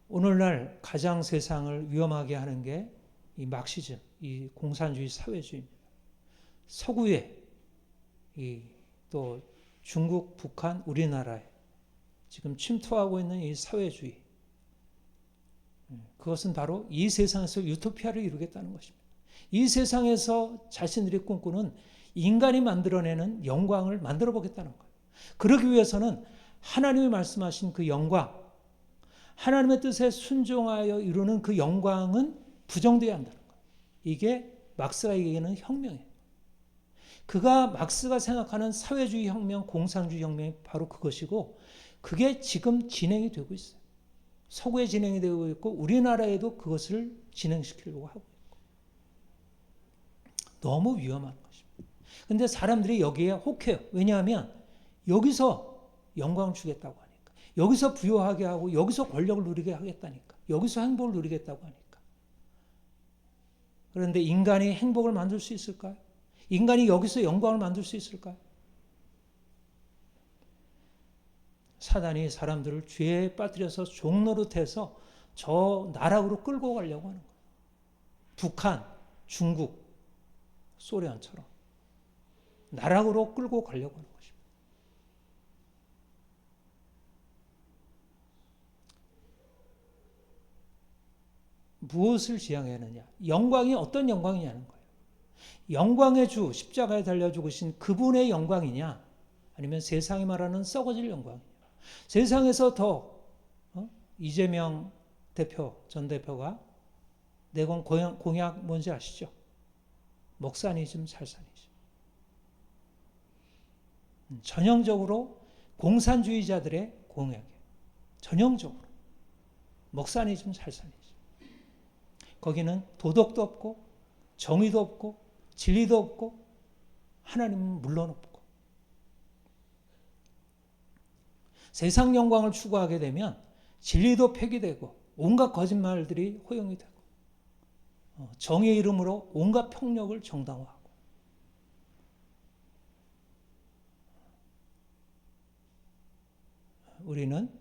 오늘날 가장 세상을 위험하게 하는 게 이 막시즘, 이 공산주의 사회주의입니다. 서구에 또 중국, 북한, 우리나라에 지금 침투하고 있는 이 사회주의, 그것은 바로 이 세상에서 유토피아를 이루겠다는 것입니다. 이 세상에서 자신들이 꿈꾸는 인간이 만들어내는 영광을 만들어 보겠다는 거예요. 그러기 위해서는 하나님이 말씀하신 그 영광, 하나님의 뜻에 순종하여 이루는 그 영광은 부정되어야 한다는 거예요. 이게 막스가 얘기하는 혁명이에요. 막스가 생각하는 사회주의 혁명, 공산주의 혁명이 바로 그것이고 그게 지금 진행이 되고 있어요. 서구에 진행이 되고 있고 우리나라에도 그것을 진행시키려고 하고 있고. 너무 위험한 것입니다. 그런데 사람들이 여기에 혹해요. 왜냐하면 여기서 영광을 주겠다고 하니까. 여기서 부유하게 하고 여기서 권력을 누리게 하겠다니까. 여기서 행복을 누리겠다고 하니까. 그런데 인간이 행복을 만들 수 있을까요? 인간이 여기서 영광을 만들 수 있을까요? 사단이 사람들을 죄에 빠뜨려서 종노릇해서 저 나락으로 끌고 가려고 하는 거예요. 북한, 중국, 소련처럼 나락으로 끌고 가려고 하는 것입니다. 무엇을 지향하느냐? 영광이 어떤 영광이냐는 거예요. 영광의 주, 십자가에 달려 죽으신 그분의 영광이냐? 아니면 세상이 말하는 썩어질 영광이냐? 세상에서 더 이재명 대표, 전 대표가 내건 공약 뭔지 아시죠? 먹사니즘, 살사니즘. 전형적으로 공산주의자들의 공약이에요. 전형적으로. 먹사니즘, 살사니즘. 거기는 도덕도 없고 정의도 없고 진리도 없고 하나님은 물론 없고. 세상 영광을 추구하게 되면 진리도 폐기되고 온갖 거짓말들이 허용이 되고 정의의 이름으로 온갖 폭력을 정당화하고. 우리는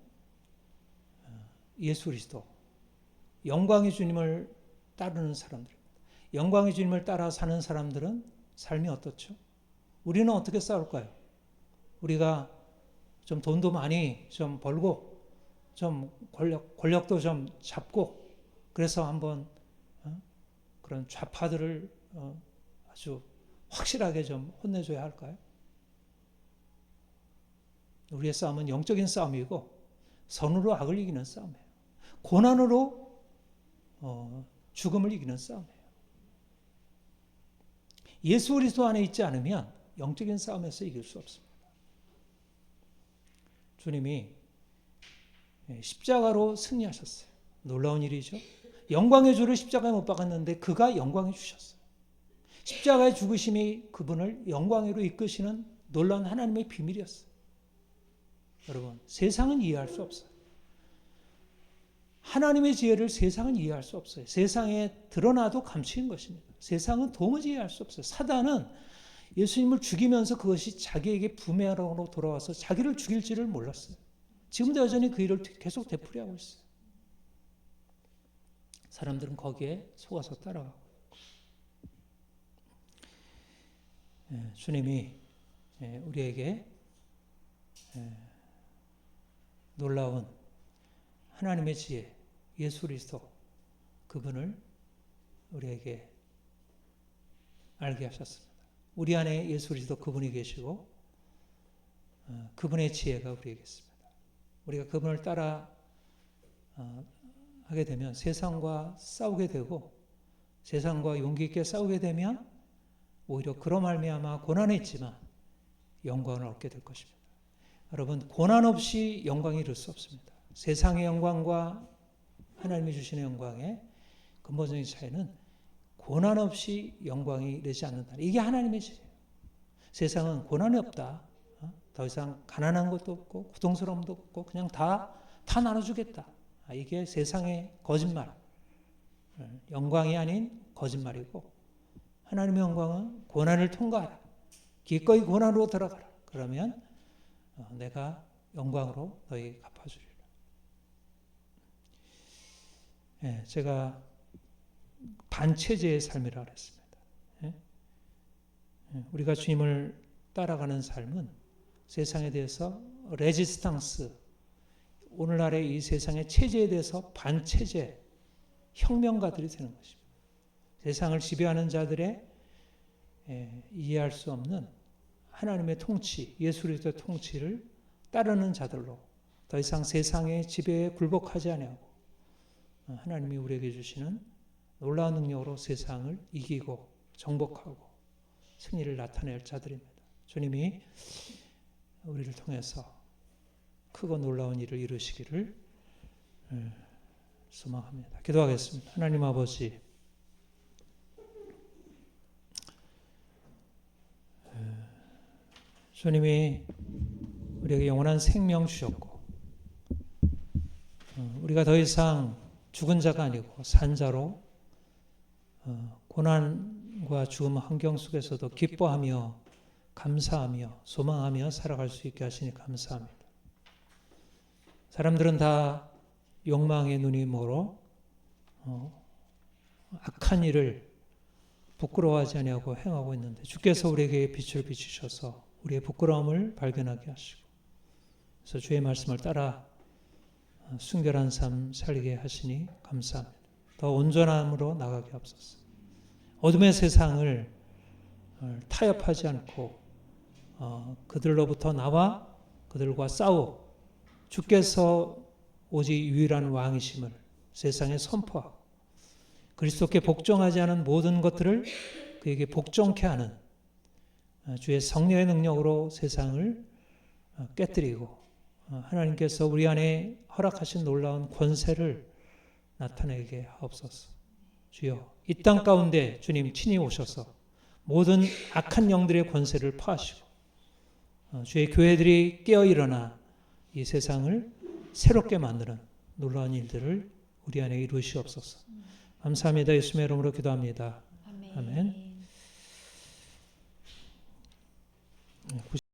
예수 그리스도 영광의 주님을 따르는 사람들입니다. 영광의 주님을 따라 사는 사람들은 삶이 어떻죠? 우리는 어떻게 싸울까요? 우리가 좀 돈도 많이 좀 벌고 좀 권력도 좀 잡고 그래서 한번 그런 좌파들을 아주 확실하게 좀 혼내줘야 할까요? 우리의 싸움은 영적인 싸움이고 선으로 악을 이기는 싸움이에요. 고난으로 죽음을 이기는 싸움이에요. 예수 그리스도 안에 있지 않으면 영적인 싸움에서 이길 수 없습니다. 주님이 십자가로 승리하셨어요. 놀라운 일이죠. 영광의 주를 십자가에 못 박았는데 그가 영광을 주셨어요. 십자가의 죽으심이 그분을 영광으로 이끄시는 놀라운 하나님의 비밀이었어요. 여러분, 세상은 이해할 수 없어요. 하나님의 지혜를 세상은 이해할 수 없어요. 세상에 드러나도 감추인 것입니다. 세상은 도무지 이해할 수 없어요. 사단은 예수님을 죽이면서 그것이 자기에게 부메랑으로 돌아와서 자기를 죽일지를 몰랐어요. 지금도 여전히 그 일을 계속 되풀이하고 있어요. 사람들은 거기에 속아서 따라가고. 주님이 우리에게 놀라운 하나님의 지혜, 예수 그리스도 그분을 우리에게 알게 하셨습니다. 우리 안에 예수 그리스도 그분이 계시고 그분의 지혜가 우리에게 있습니다. 우리가 그분을 따라 하게 되면 세상과 싸우게 되고 세상과 용기 있게 싸우게 되면 오히려 그로 말미암아 고난이 있지만 영광을 얻게 될 것입니다. 여러분, 고난 없이 영광이 이룰 수 없습니다. 세상의 영광과 하나님이 주시는 영광의 근본적인 차이는 고난 없이 영광이 이르지 않는다. 이게 하나님의 지혜예요. 세상은 고난이 없다. 더 이상 가난한 것도 없고 고통스러움도 없고 그냥 다 나눠주겠다. 이게 세상의 거짓말. 영광이 아닌 거짓말이고 하나님의 영광은 고난을 통과하라. 기꺼이 고난으로 들어가라. 그러면 내가 영광으로 너희 갚아주리라. 제가 반체제의 삶이라고 했습니다. 우리가 주님을 따라가는 삶은 세상에 대해서 레지스탕스, 오늘날의 이 세상의 체제에 대해서 반체제, 혁명가들이 되는 것입니다. 세상을 지배하는 자들의 이해할 수 없는 하나님의 통치, 예수 그리스도의 통치를 따르는 자들로 더 이상 세상의 지배에 굴복하지 아니하고 하나님이 우리에게 주시는 놀라운 능력으로 세상을 이기고 정복하고 승리를 나타낼 자들입니다. 주님이 우리를 통해서 크고 놀라운 일을 이루시기를 소망합니다. 기도하겠습니다. 하나님 아버지, 주님이 우리에게 영원한 생명 주셨고 우리가 더 이상 죽은 자가 아니고 산 자로 고난과 죽음 환경 속에서도 기뻐하며 감사하며 소망하며 살아갈 수 있게 하시니 감사합니다. 사람들은 다 욕망의 눈이 멀어 악한 일을 부끄러워하지 아니하고 행하고 있는데 주께서 우리에게 빛을 비추셔서 우리의 부끄러움을 발견하게 하시고 그래서 주의 말씀을 따라 순결한 삶 살게 하시니 감사합니다. 더 온전함으로 나가게 하옵소서. 어둠의 세상을 타협하지 않고 그들로부터 나와 그들과 싸워 주께서 오직 유일한 왕이심을 세상에 선포하고 그리스도께 복종하지 않은 모든 것들을 그에게 복종케 하는 주의 성령의 능력으로 세상을 깨뜨리고 하나님께서 우리 안에 허락하신 놀라운 권세를 나타내게 하옵소서. 주여, 이 땅 가운데 주님 친히 오셔서 모든 악한 영들의 권세를 파하시고 주의 교회들이 깨어 일어나 이 세상을 새롭게 만드는 놀라운 일들을 우리 안에 이루시옵소서. 감사합니다. 예수님의 이름으로 기도합니다. 아멘.